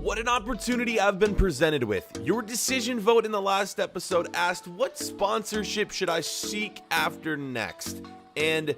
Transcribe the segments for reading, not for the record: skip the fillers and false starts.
What an opportunity I've been presented with. Your decision vote in the last episode asked, what sponsorship should I seek after next? And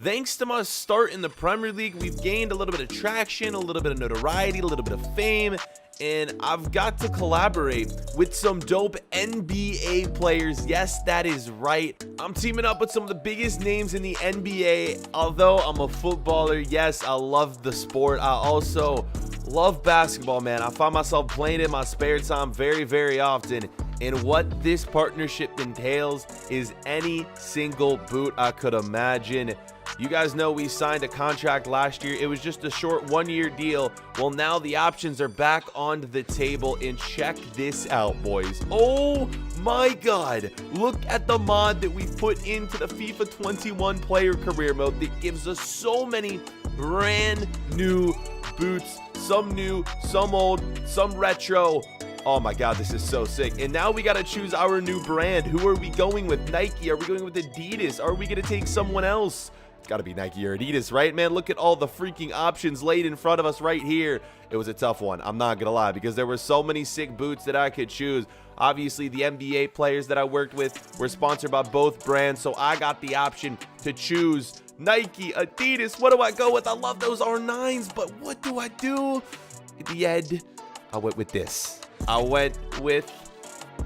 thanks to my start in the Premier League, we've gained a little bit of traction, a little bit of notoriety, a little bit of fame, and I've got to collaborate with some dope NBA players. Yes, that is right. I'm teaming up with some of the biggest names in the NBA. Although I'm a footballer, yes, I love the sport. I also love basketball, man. I find myself playing in my spare time very often. And what this partnership entails is any single boot I could imagine. You guys know we signed a contract last year. It was just a short one-year deal. Well, now the options are back on the table, and check this out, boys. Oh my God. Look at the mod that we put into the FIFA 21 player career mode that gives us so many brand new boots. Some new, some old, some retro. Oh my God, this is so sick. And now we got to choose our new brand. Who are we going with? Nike? Are we going with Adidas? Are we going to take someone else? It's got to be Nike or Adidas, right, man? Look at all the freaking options laid in front of us right here. It was a tough one, I'm not going to lie, because there were so many sick boots that I could choose. Obviously, the NBA players that I worked with were sponsored by both brands, so I got the option to choose Nike, Adidas. What do I go with? I love those R9s, but what do I do? In the end, I went with this. I went with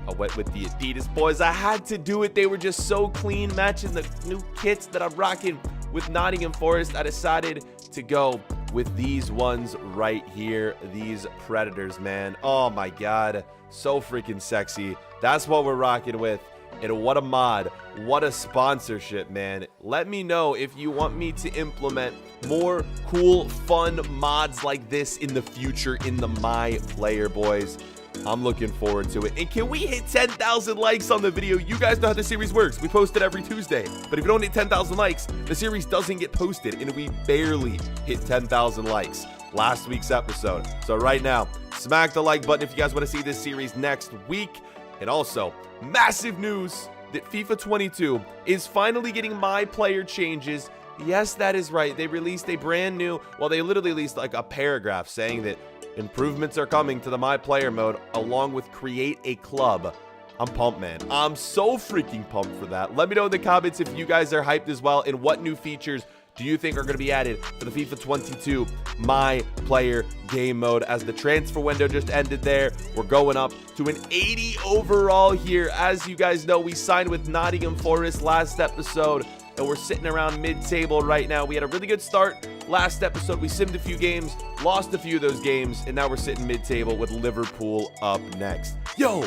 the Adidas, boys. I had to do it. They were just so clean, matching the new kits that I'm rocking with Nottingham Forest. I decided to go with these ones right here, these Predators, man. Oh my God, so freaking sexy. That's what we're rocking with. And what a mod, what a sponsorship, man. Let me know if you want me to implement more cool, fun mods like this in the future in the MyPlayer, boys. I'm looking forward to it. And can we hit 10,000 likes on the video? You guys know how the series works. We post it every Tuesday. But if you don't hit 10,000 likes, the series doesn't get posted. And we barely hit 10,000 likes last week's episode. So right now, smack the like button if you guys want to see this series next week. And also, massive news that FIFA 22 is finally getting MyPlayer changes. Yes, that is right. They released a brand new, well, they literally released like a paragraph saying that improvements are coming to the MyPlayer mode along with create a club. I'm pumped, man. I'm so freaking pumped for that. Let me know in the comments if you guys are hyped as well, and what new features do you think are going to be added to the FIFA 22 MyPlayer game mode. As the transfer window just ended there, we're going up to an 80 overall here. As you guys know, we signed with Nottingham Forest last episode, and we're sitting around mid-table right now. We had a really good start last episode. We simmed a few games, lost a few of those games, and now we're sitting mid-table with Liverpool up next. Yo,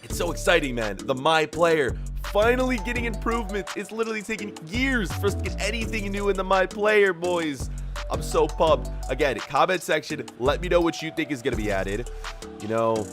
it's so exciting, man. The MyPlayer finally getting improvements. It's literally taken years for us to get anything new in the MyPlayer, boys. I'm so pumped. Again, comment section, let me know what you think is going to be added. You know,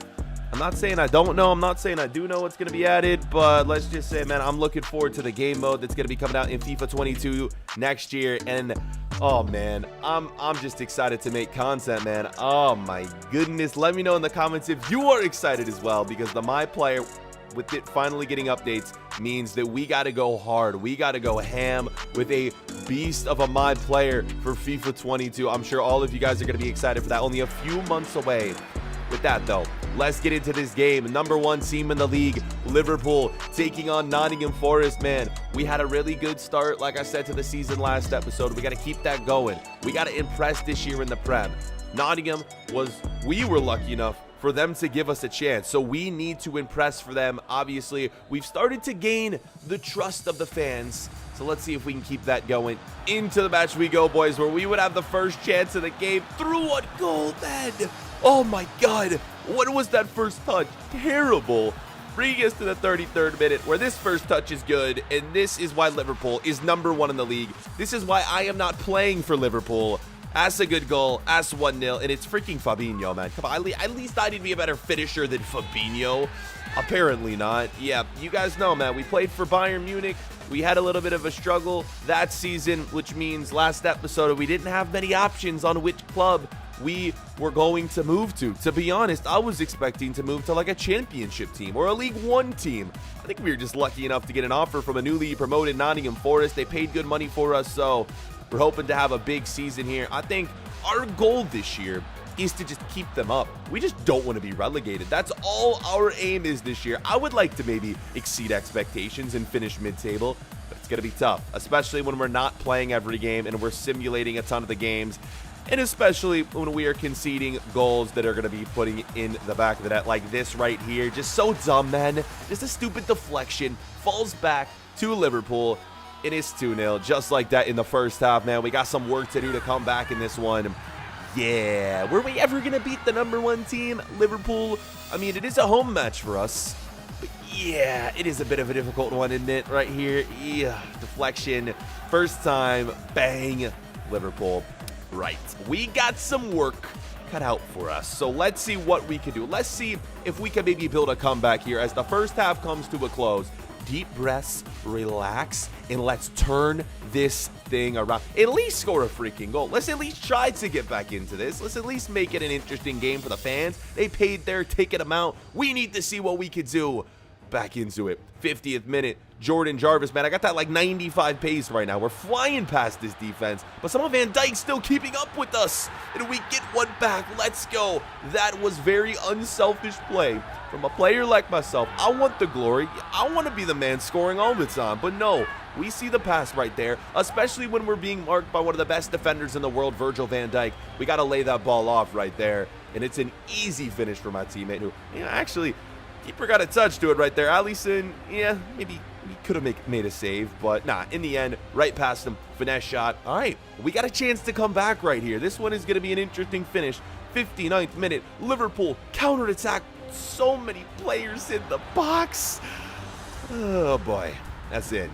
I'm not saying I don't know. I'm not saying I do know what's going to be added, but let's just say, man, I'm looking forward to the game mode that's going to be coming out in FIFA 22 next year. And oh man, I'm just excited to make content, man. Oh my goodness. Let me know in the comments if you are excited as well, because the MyPlayer, with it finally getting updates, means that we got to go hard. We got to go ham with a beast of a MyPlayer for FIFA 22. I'm sure all of you guys are going to be excited for that. Only a few months away. With that, though, let's get into this game. Number one team in the league, Liverpool, taking on Nottingham Forest, man. We had a really good start, like I said, to the season last episode. We got to keep that going. We got to impress this year in the Prem. Nottingham we were lucky enough for them to give us a chance, so we need to impress for them. Obviously, we've started to gain the trust of the fans, so let's see if we can keep that going. Into the match we go, boys, where we would have the first chance of the game. Through what goal, then? Oh my God, what was that first touch? Terrible. Bringing us to the 33rd minute, where this first touch is good, and this is why Liverpool is number one in the league. This is why I am not playing for Liverpool. That's a good goal. That's 1-0, and it's freaking Fabinho, man. Come on, at least I need to be a better finisher than Fabinho. Apparently not. Yeah, you guys know, man. We played for Bayern Munich. We had a little bit of a struggle that season, which means last episode we didn't have many options on which club we were going to move to. To be honest, I was expecting to move to like a championship team or a League One team. I think we were just lucky enough to get an offer from a newly promoted Nottingham Forest. They paid good money for us, so we're hoping to have a big season here. I think our goal this year is to just keep them up. We just don't want to be relegated. That's all our aim is this year. I would like to maybe exceed expectations and finish mid-table, but it's going to be tough, especially when we're not playing every game and we're simulating a ton of the games, and especially when we are conceding goals that are going to be putting in the back of the net like this right here. Just so dumb, man. Just a stupid deflection. Falls back to Liverpool. It is 2-0, just like that in the first half, man. We got some work to do to come back in this one. Yeah, were we ever going to beat the #1 team, Liverpool? I mean, it is a home match for us. But yeah, it is a bit of a difficult one, isn't it? Right here, yeah, deflection. First time, bang, Liverpool. Right, we got some work cut out for us. So let's see what we can do. Let's see if we can maybe build a comeback here as the first half comes to a close. Deep breaths, relax, and let's turn this thing around. At least score a freaking goal. Let's at least try to get back into this. Let's at least make it an interesting game for the fans. They paid their ticket amount. We need to see what we could do. Back into it. 50th minute. Jordan Jarvis, man, I got that like 95 pace right now. We're flying past this defense, but some of Van Dijk's still keeping up with us, and we get one back. Let's go. That was very unselfish play from a player like myself. I want the glory. I want to be the man scoring all the time, but no. We see the pass right there, especially when we're being marked by one of the best defenders in the world, Virgil van Dijk. We got to lay that ball off right there, and it's an easy finish for my teammate who, actually, keeper got a touch to it right there. Alisson, yeah, maybe he could have made a save, but nah, in the end, right past him, finesse shot. All right, we got a chance to come back right here. This one is going to be an interesting finish. 59th minute, Liverpool counterattack. So many players in the box. Oh, boy, that's it.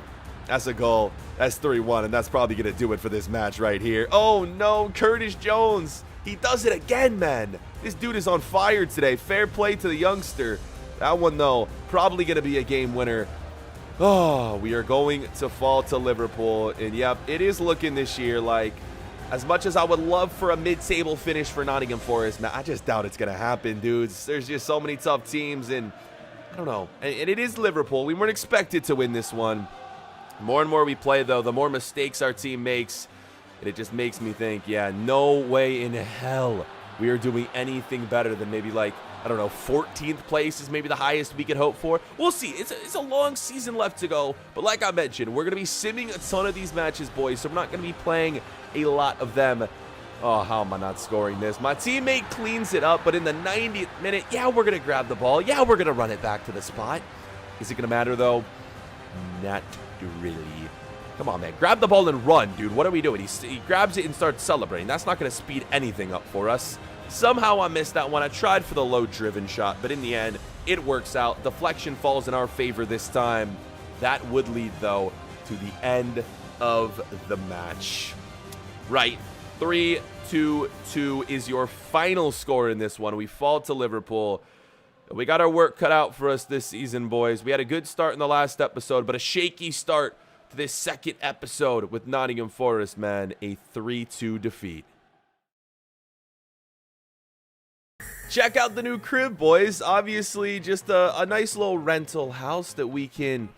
That's a goal. That's 3-1, and that's probably going to do it for this match right here. Oh, no, Curtis Jones. He does it again, man. This dude is on fire today. Fair play to the youngster. That one, though, probably going to be a game winner. Oh, we are going to fall to Liverpool. And, yep, it is looking this year like, as much as I would love for a mid-table finish for Nottingham Forest, man, I just doubt it's going to happen, dudes. There's just so many tough teams, and I don't know. And it is Liverpool. We weren't expected to win this one. More and more we play, though, the more mistakes our team makes. And it just makes me think, yeah, no way in hell we are doing anything better than maybe like, I don't know, 14th place is maybe the highest we could hope for. We'll see. It's a long season left to go. But like I mentioned, we're going to be simming a ton of these matches, boys. So we're not going to be playing a lot of them. Oh, how am I not scoring this? My teammate cleans it up, but in the 90th minute, yeah, we're going to grab the ball. Yeah, we're going to run it back to the spot. Is it going to matter, though? Not really. Come on, man. Grab the ball and run, dude. What are we doing? He grabs it and starts celebrating. That's not going to speed anything up for us. Somehow I missed that one. I tried for the low-driven shot, but in the end, it works out. Deflection falls in our favor this time. That would lead, though, to the end of the match. Right. 3-2-2 is your final score in this one. We fall to Liverpool. We got our work cut out for us this season, boys. We had a good start in the last episode, but a shaky start to this second episode with Nottingham Forest, man. A 3-2 defeat. Check out the new crib, boys. Obviously, just a nice little rental house that we can,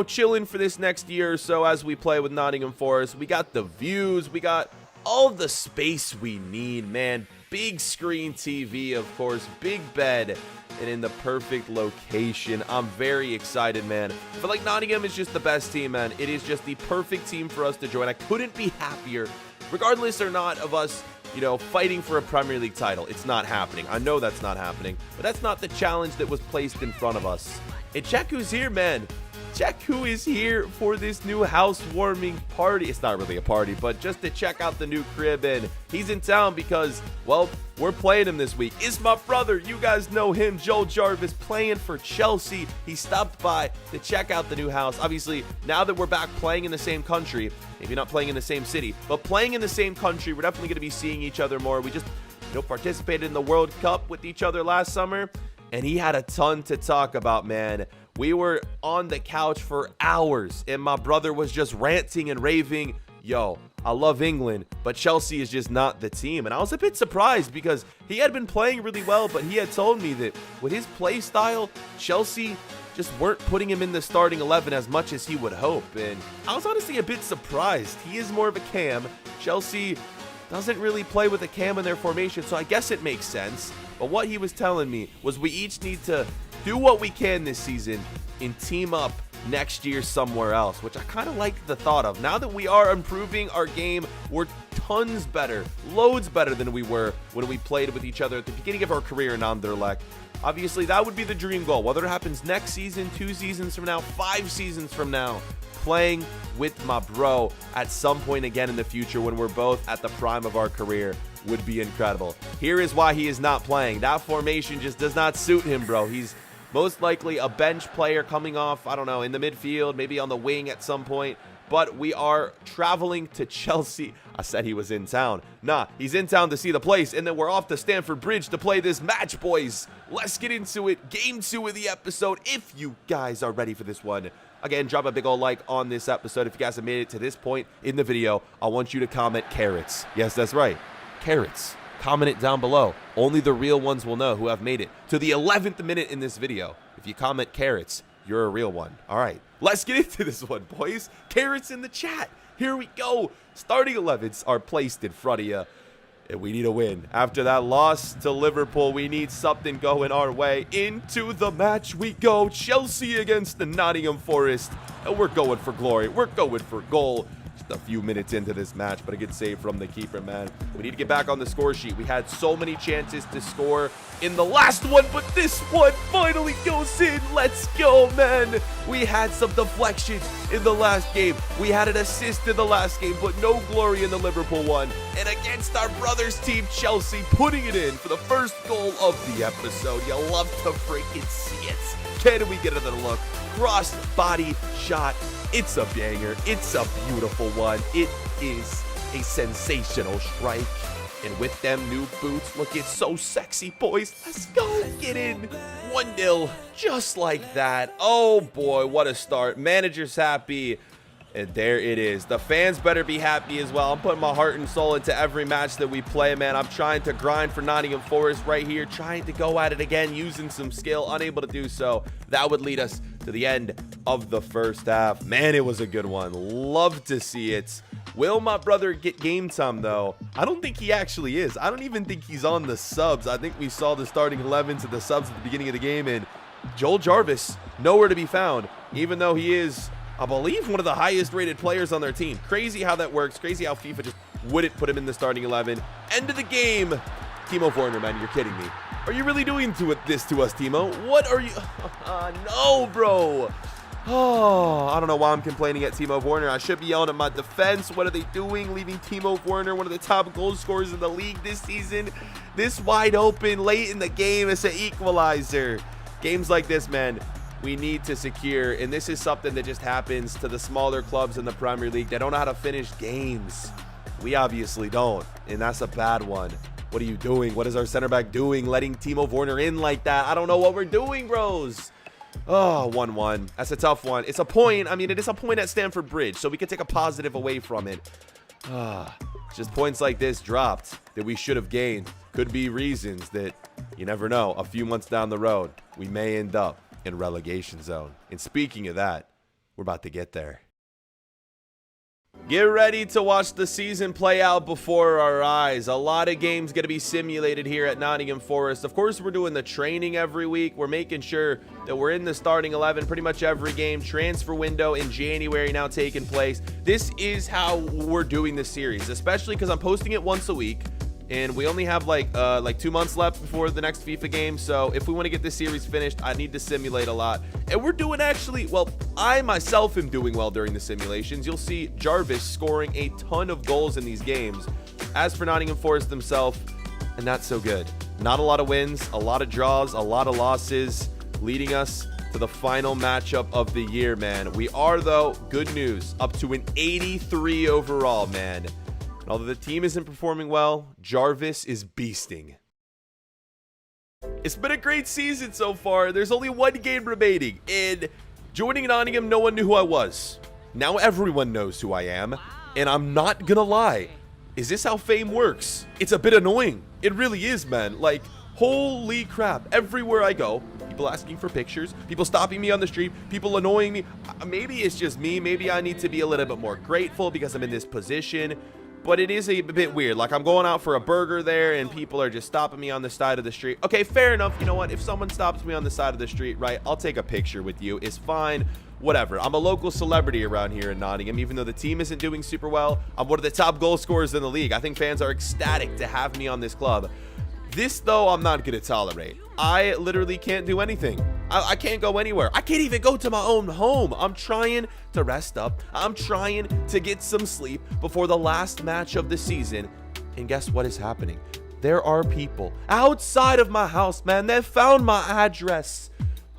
chill in for this next year or so as we play with Nottingham Forest. We got the views. We got all the space we need, man. Big screen TV, of course. Big bed. And in the perfect location. I'm very excited, man. I feel like Nottingham is just the best team, man. It is just the perfect team for us to join. I couldn't be happier, regardless or not of us, fighting for a Premier League title. It's not happening. I know that's not happening, but that's not the challenge that was placed in front of us. And check who's here, man. Check who is here for this new housewarming party. It's not really a party, but just to check out the new crib. And he's in town because, well, we're playing him this week. It's my brother. You guys know him, Joel Jarvis, playing for Chelsea. He stopped by to check out the new house. Obviously, now that we're back playing in the same country, maybe not playing in the same city, but playing in the same country, we're definitely going to be seeing each other more. We just, participated in the World Cup with each other last summer, and he had a ton to talk about, man. We were on the couch for hours, and my brother was just ranting and raving. Yo, I love England, but Chelsea is just not the team. And I was a bit surprised because he had been playing really well, but he had told me that with his play style, Chelsea just weren't putting him in the starting 11 as much as he would hope. And I was honestly a bit surprised. He is more of a cam. Chelsea doesn't really play with a cam in their formation, so I guess it makes sense. But what he was telling me was we each need to do what we can this season and team up next year somewhere else, which I kind of like the thought of. Now that we are improving our game, we're tons better, loads better than we were when we played with each other at the beginning of our career in Anderlecht. Obviously, that would be the dream goal. Whether it happens next season, 2 seasons from now, 5 seasons from now, playing with my bro at some point again in the future when we're both at the prime of our career would be incredible. Here is why he is not playing. That formation just does not suit him, bro. He's most likely a bench player coming off, I don't know, in the midfield, maybe on the wing at some point. But we are traveling to Chelsea. I said he was in town. Nah, he's in town to see the place, and then we're off to Stamford Bridge to play this match, boys. Let's get into it. Game 2 of the episode, if you guys are ready for this one. Again, drop a big old like on this episode. If you guys have made it to this point in the video, I want you to comment carrots. Yes, that's right. Carrots. Comment it down below. Only the real ones will know who have made it to the 11th minute in this video. If you comment carrots, you're a real one. All right, let's get into this one, boys. Carrots in the chat. Here we go. Starting 11s are placed in front of you, and we need a win. After that loss to Liverpool, we need something going our way. Into the match we go. Chelsea against the Nottingham Forest, and we're going for glory. We're going for goal. Just a few minutes into this match, but a good save from the keeper, man. We need to get back on the score sheet. We had so many chances to score in the last one, but this one finally goes in. Let's go, man. We had some deflections in the last game. We had an assist in the last game, but no glory in the Liverpool one. And against our brothers team, Chelsea, putting it in for the first goal of the episode. You love to freaking see it. Can we get another look? Cross body shot. It's a banger. It's a beautiful one. It is a sensational strike. And with them new boots looking so sexy, boys, let's go. Get in. 1-0, just like that. Oh boy, what a start. Manager's happy. And there it is. The fans better be happy as well. I'm putting my heart and soul into every match that we play, man. I'm trying to grind for Nottingham Forest right here, trying to go at it again, using some skill, unable to do so. That would lead us to the end of the first half. Man, it was a good one. Love to see it. Will my brother get game time, though? I don't think he actually is. I don't even think he's on the subs. I think we saw the starting 11s and the subs at the beginning of the game, and Joel Jarvis, nowhere to be found, even though he is, I believe, one of the highest rated players on their team. Crazy how that works. Crazy how FIFA just wouldn't put him in the starting 11. End of the game. Timo Werner, man, you're kidding me. Are you really doing this to us, Timo? What are you? No, bro. Oh, I don't know why I'm complaining at Timo Werner. I should be yelling at my defense. What are they doing? Leaving Timo Werner, one of the top goal scorers in the league this season, this wide open late in the game as an equalizer. Games like this, man, we need to secure, and this is something that just happens to the smaller clubs in the Premier League. They don't know how to finish games. We obviously don't, and that's a bad one. What are you doing? What is our center back doing, letting Timo Werner in like that? I don't know what we're doing, bros. Oh, 1-1. That's a tough one. It's a point. I mean, it is a point at Stamford Bridge, so we could take a positive away from it. Just points like this dropped that we should have gained. Could be reasons that, you never know, a few months down the road, we may end up in relegation zone. And speaking of that, we're about to get there. Get ready to watch the season play out before our eyes. A lot of games going to be simulated here at Nottingham Forest. Of course, we're doing the training every week. We're making sure that we're in the starting 11 pretty much every game. Transfer window in January now taking place. This is how we're doing this series, especially because I'm posting it once a week. And we only have like 2 months left before the next FIFA game. So if we want to get this series finished, I need to simulate a lot. And we're doing actually, well, I myself am doing well during the simulations. You'll see Jarvis scoring a ton of goals in these games. As for Nottingham Forest themselves, and not so good. Not a lot of wins, a lot of draws, a lot of losses, leading us to the final matchup of the year, man. We are, though, good news, up to an 83 overall, man. And although the team isn't performing well, Jarvis is beasting. It's been a great season so far. There's only one game remaining. And joining Nottingham, no one knew who I was. Now everyone knows who I am. And I'm not gonna lie. Is this how fame works? It's a bit annoying. It really is, man. Like, holy crap. Everywhere I go, people asking for pictures, people stopping me on the street, people annoying me. Maybe it's just me. Maybe I need to be a little bit more grateful because I'm in this position. but it is a bit weird. Like, I'm going out for a burger there, and people are just stopping me on the side of the street. Okay, fair enough. You know what? If someone stops me on the side of the street, right, I'll take a picture with you. It's fine. Whatever. I'm a local celebrity around here in Nottingham. Even though the team isn't doing super well, I'm one of the top goal scorers in the league. I think fans are ecstatic to have me on this club. This, though, I'm not going to tolerate. I literally can't do anything. I can't go anywhere. I can't even go to my own home. I'm trying to rest up. I'm trying to get some sleep before the last match of the season. And guess what is happening? There are people outside of my house, man, that found my address.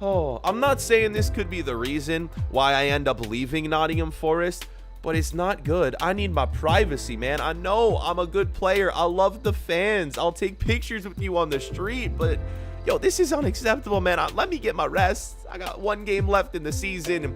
Oh, I'm not saying this could be the reason why I end up leaving Nottingham Forest, but it's not good. I need my privacy, man. I know I'm a good player. I love the fans. I'll take pictures with you on the street, but yo, this is unacceptable, man. Let me get my rest. I got one game left in the season.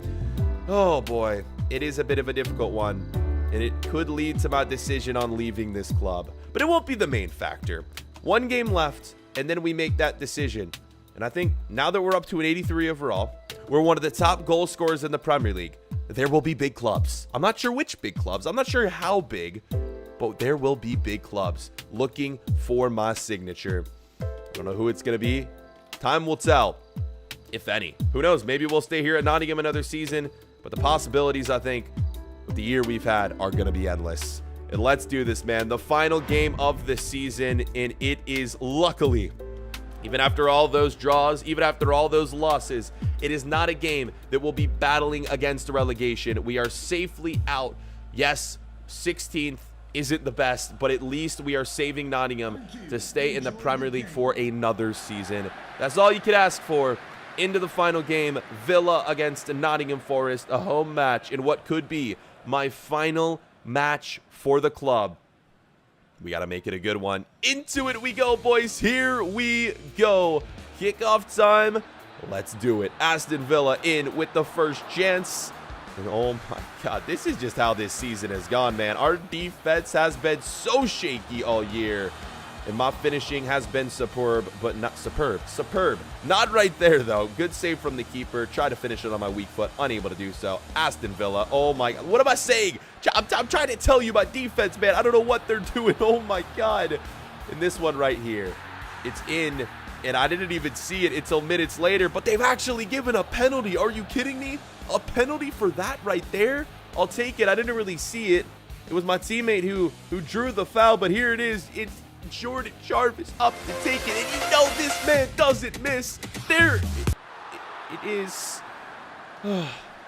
Oh boy, it is a bit of a difficult one, and it could lead to my decision on leaving this club, but it won't be the main factor. One game left, and then we make that decision. And I think now that we're up to an 83 overall, we're one of the top goal scorers in the Premier League. There will be big clubs. I'm not sure which big clubs. I'm not sure how big, but there will be big clubs looking for my signature. I don't know who it's going to be. Time will tell, if any. Who knows? Maybe we'll stay here at Nottingham another season, but the possibilities, I think, with the year we've had are going to be endless. And let's do this, man. The final game of the season, and it is luckily, even after all those draws, even after all those losses, it is not a game that will be battling against relegation. We are safely out. Yes, 16th isn't the best, but at least we are saving Nottingham to stay in the Premier League for another season. That's all you could ask for. Into the final game, Villa against Nottingham Forest, a home match in what could be my final match for the club. We got to make it a good one. Into it we go, boys. Here we go. Kickoff time. Let's do it. Aston Villa in with the first chance. And oh my God, this is just how this season has gone, man. Our defense has been so shaky all year. And my finishing has been superb, but not superb. Superb. Not right there, though. Good save from the keeper. Try to finish it on my weak foot. Unable to do so. Aston Villa. Oh, my God. What am I saying? I'm trying to tell you about defense, man. I don't know what they're doing. Oh, my God. And this one right here. It's in. And I didn't even see it until minutes later. But they've actually given a penalty. Are you kidding me? A penalty for that right there? I'll take it. I didn't really see it. It was my teammate who drew the foul. But here it is. It's Jordan Jarvis up to take it, and you know this man doesn't miss. There it is.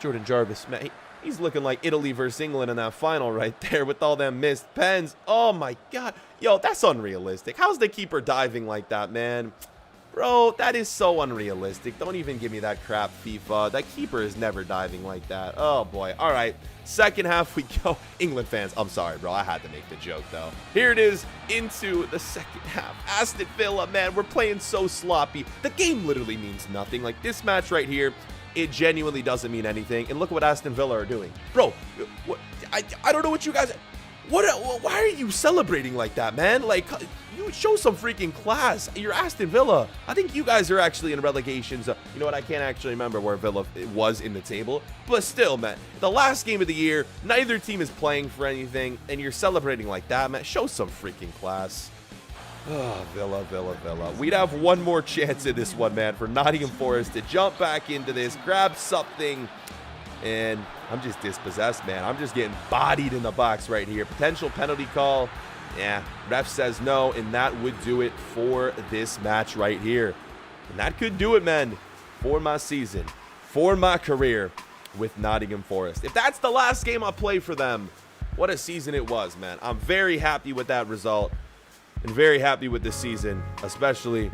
Jordan Jarvis, man, he's looking like Italy versus England in that final right there with all them missed pens. Oh my God, yo, that's unrealistic. How's the keeper diving like that, man? Bro, that is so unrealistic. Don't even give me that crap, FIFA. That keeper is never diving like that. Oh boy. All right. Second half we go. England fans, I'm sorry, bro. I had to make the joke, though. Here it is into the second half. Aston Villa, man, we're playing so sloppy. The game literally means nothing. Like, this match right here, it genuinely doesn't mean anything. And look what Aston Villa are doing. Bro, what, I don't know what you guys... Why are you celebrating like that, man? Like, you show some freaking class. You're Aston Villa. I think you guys are actually in relegation. So, you know what? I can't actually remember where Villa was in the table. But still, man, the last game of the year, neither team is playing for anything, and you're celebrating like that, man. Show some freaking class. Oh, Villa, Villa, Villa. We'd have one more chance in this one, man, for Nottingham Forest to jump back into this, grab something, and I'm just dispossessed, man. I'm just getting bodied in the box right here. Potential penalty call. Yeah, ref says no, and that would do it for this match right here. And that could do it, man, for my season, for my career with Nottingham Forest. If that's the last game I play for them, what a season it was, man. I'm very happy with that result and very happy with this season, especially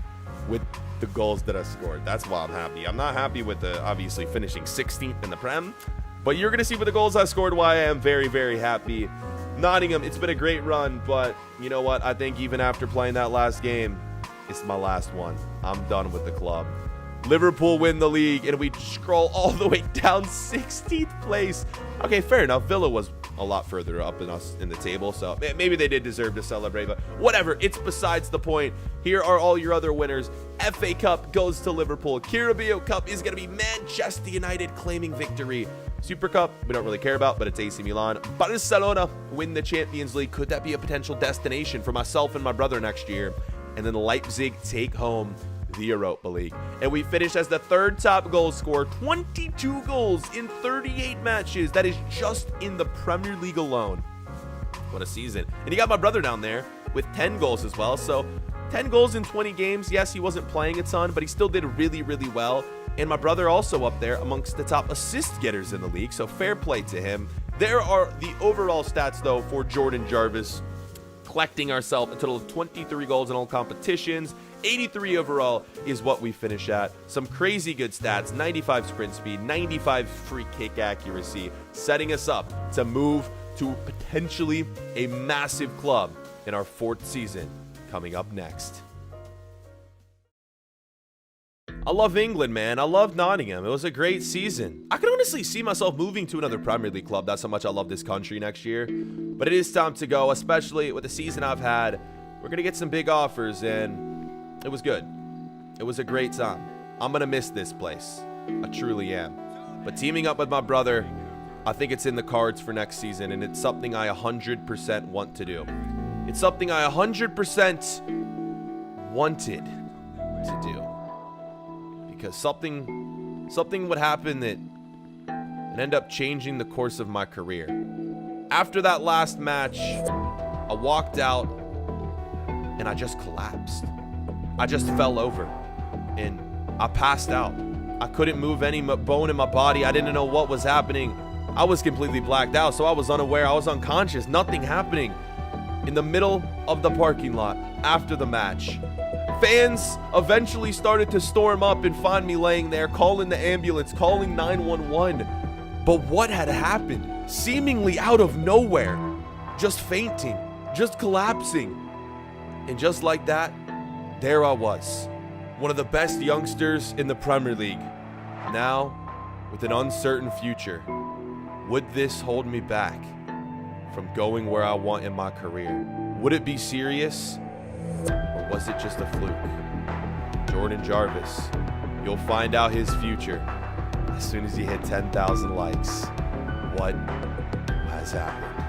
with the goals that I scored. That's why I'm happy. I'm not happy with the obviously finishing 16th in the Prem, but you're going to see with the goals I scored why I am very, very happy. Nottingham, it's been a great run, but you know what? I think even after playing that last game, it's my last one. I'm done with the club. Liverpool win the league, and we scroll all the way down 16th place. Okay, fair enough. Villa was a lot further up in us in the table. So maybe they did deserve to celebrate, but whatever. It's besides the point. Here are all your other winners. FA Cup goes to Liverpool. Carabao Cup is going to be Manchester United claiming victory. Super Cup, we don't really care about, but it's AC Milan. Barcelona win the Champions League. Could that be a potential destination for myself and my brother next year? And then Leipzig take home the Europa League. And we finish as the third top goal scorer, 22 goals in 38 matches. That is just in the Premier League alone. What a season. And you got my brother down there with 10 goals as well. So 10 goals in 20 games. Yes, he wasn't playing a ton, but he still did really, really well. And my brother also up there amongst the top assist getters in the league. So fair play to him. There are the overall stats, though, for Jordan Jarvis. Collecting ourselves a total of 23 goals in all competitions. 83 overall is what we finish at. Some crazy good stats, 95 sprint speed, 95 free kick accuracy, setting us up to move to potentially a massive club in our 4th season coming up next. I love England, man. I love Nottingham. It was a great season. I can honestly see myself moving to another Premier League club. That's how much I love this country next year. But it is time to go, especially with the season I've had. We're going to get some big offers, and it was good. It was a great time. I'm going to miss this place. I truly am. But teaming up with my brother, I think it's in the cards for next season, and it's something I 100% want to do. It's something I 100% wanted to do. Because something would happen that would end up changing the course of my career. After that last match, I walked out and I just collapsed. I just fell over and I passed out. I couldn't move any bone in my body. I didn't know what was happening. I was completely blacked out, so I was unaware. I was unconscious. Nothing happening. In the middle of the parking lot after the match, fans eventually started to storm up and find me laying there, calling the ambulance, calling 911. But what had happened? Seemingly out of nowhere, just fainting, just collapsing. And just like that, there I was, one of the best youngsters in the Premier League. Now, with an uncertain future, would this hold me back from going where I want in my career? Would it be serious? Or was it just a fluke? Jordan Jarvis, you'll find out his future as soon as you hit 10,000 likes. What has happened?